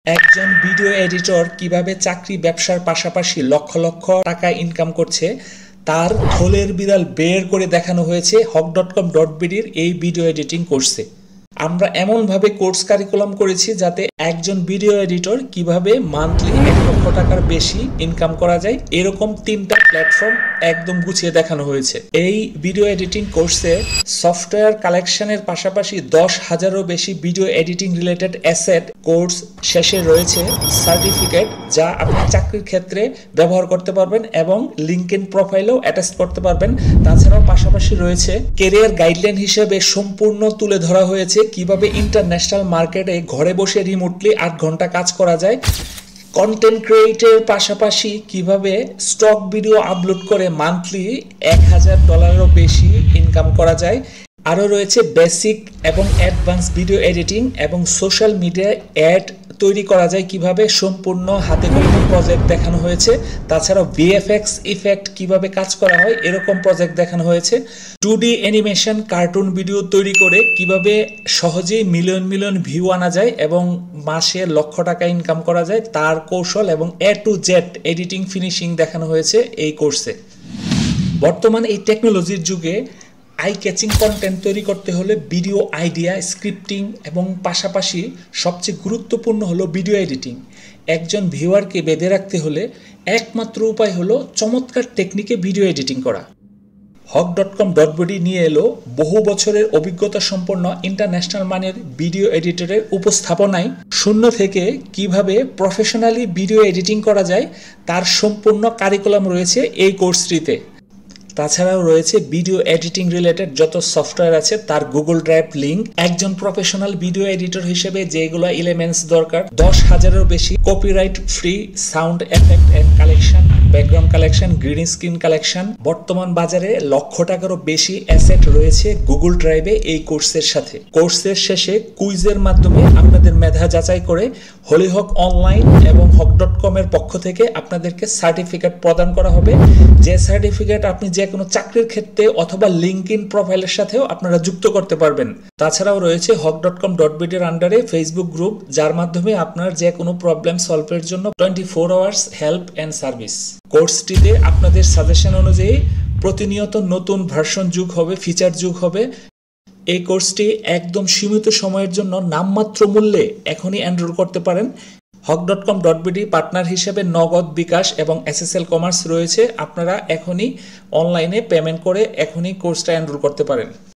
একজন video editor কিভাবে চাকরি ব্যবসার পাশাপাশি লক্ষ লক্ষ টাকা ইনকাম করছে তার থলের বিড়াল বের করে দেখানো হয়েছে hawk.com.bd এই ভিডিও এডিটিং কোর্সে। আমরা এমনভাবে কোর্স কারিকুলাম করেছি যাতে একজন ভিডিও এডিটর কিভাবে মান্থলি 1 লক্ষ টাকার বেশি ইনকাম করা যায় এরকম 3টা প্ল্যাটফর্ম একদম গুছিয়ে দেখানো হয়েছে। এই ভিডিও এডিটিং কোর্সে সফটওয়্যার কালেকশনের পাশাপাশি 10,000-এরও বেশি video editing related asset, course শেষে রয়েছে সার্টিফিকেট যা আপনি চাকরির ক্ষেত্রে ব্যবহার করতে পারবেন এবং লিঙ্কডইন প্রোফাইলেও অ্যাটাচ করতে পারবেন। তাছাড়াও পাশাপাশি রয়েছে ক্যারিয়ার গাইডলাইন হিসেবে সম্পূর্ণ তুলে ধরা হয়েছে কিভাবে ইন্টারন্যাশনাল মার্কেটে ঘরে বসে রিমোটলি 8 ঘন্টা কাজ করা যায়, কন্টেন্ট ক্রিয়েটের পাশাপাশি কিভাবে স্টক ভিডিও আপলোড করে মান্থলি $1,000-এরও বেশি ইনকাম করা যায়। আরও রয়েছে বেসিক এবং অ্যাডভান্স ভিডিও এডিটিং এবং সোশ্যাল মিডিয়ায় অ্যাড তৈরি করা যায় কিভাবে সম্পূর্ণ হাতে কলমে প্রজেক্ট দেখানো হয়েছে। তাছাড়াও ভিএফএক্স ইফেক্ট কিভাবে কাজ করা হয় এরকম প্রজেক্ট দেখানো হয়েছে। 2D অ্যানিমেশন কার্টুন ভিডিও তৈরি করে কিভাবে সহজেই মিলিয়ন মিলিয়ন ভিউ আনা যায় এবং মাসে লক্ষ টাকা ইনকাম করা যায় তার কৌশল এবং A to Z editing finishing দেখানো হয়েছে এই কোর্সে। বর্তমান এই টেকনোলজির যুগে আই ক্যাচিং কন্টেন্ট তৈরি করতে হলে ভিডিও আইডিয়া, স্ক্রিপ্টিং এবং পাশাপাশি সবচেয়ে গুরুত্বপূর্ণ হলো ভিডিও এডিটিং। একজন ভিউয়ারকে বেঁধে রাখতে হলে একমাত্র উপায় হলো চমৎকার টেকনিকে ভিডিও এডিটিং করা। hawk.com.bd নিয়ে এলো বহু বছরের অভিজ্ঞতা সম্পন্ন ইন্টারন্যাশনাল মানের ভিডিও এডিটরের উপস্থাপনায় শূন্য থেকে কিভাবে প্রফেশনালি ভিডিও এডিটিং করা যায় তার সম্পূর্ণ কারিকুলাম রয়েছে এই কোর্সটিতে। তাছাড়াও রয়েছে ভিডিও এডিটিং রিলেটেড যত সফটওয়্যার আছে তার গুগল ড্রাইভ লিঙ্ক। একজন প্রফেশনাল ভিডিও এডিটর হিসেবে যেগুলো এলিমেন্টস দরকার, 10,000-এরও বেশি copyright free sound effect and collection, background collection, green screen collection. বর্তমান বাজারে লক্ষ টাকারও বেশি অ্যাসেট রয়েছে গুগল ড্রাইভে এই কোর্সের সাথে। কোর্সের শেষে কুইজের মাধ্যমে আপনাদের মেধা যাচাই করে হলিহক অনলাইন এবং hawk.com এর পক্ষ থেকে আপনাদেরকে সার্টিফিকেট প্রদান করা হবে, যে সার্টিফিকেট আপনি যে কোনো চাকরির ক্ষেত্রে অথবা লিঙ্কডইন প্রোফাইলের সাথেও আপনারা যুক্ত করতে পারবেন। তাছাড়াও রয়েছে hawk.com.bd এর আন্ডারে ফেসবুক গ্রুপ যার মাধ্যমে আপনার যে কোনো প্রবলেম সলভের জন্য 24 আওয়ার্স হেল্প এন্ড সার্ভিস। কোর্সটিতে আপনাদের সাজেশন অনুযায়ী প্রতিনিয়ত নতুন ভার্সন যুগ হবে, ফিচার যুগ হবে। এই কোর্সটি একদম সীমিত সময়ের জন্য নামমাত্র মূল্যে এখনই এনরোল করতে পারেন। hawk.com.bd পার্টনার হিসেবে নগদ, বিকাশ এবং SSL কমার্স রয়েছে। আপনারা এখনই অনলাইনে পেমেন্ট করে এখনই কোর্সটা এনরোল করতে পারেন।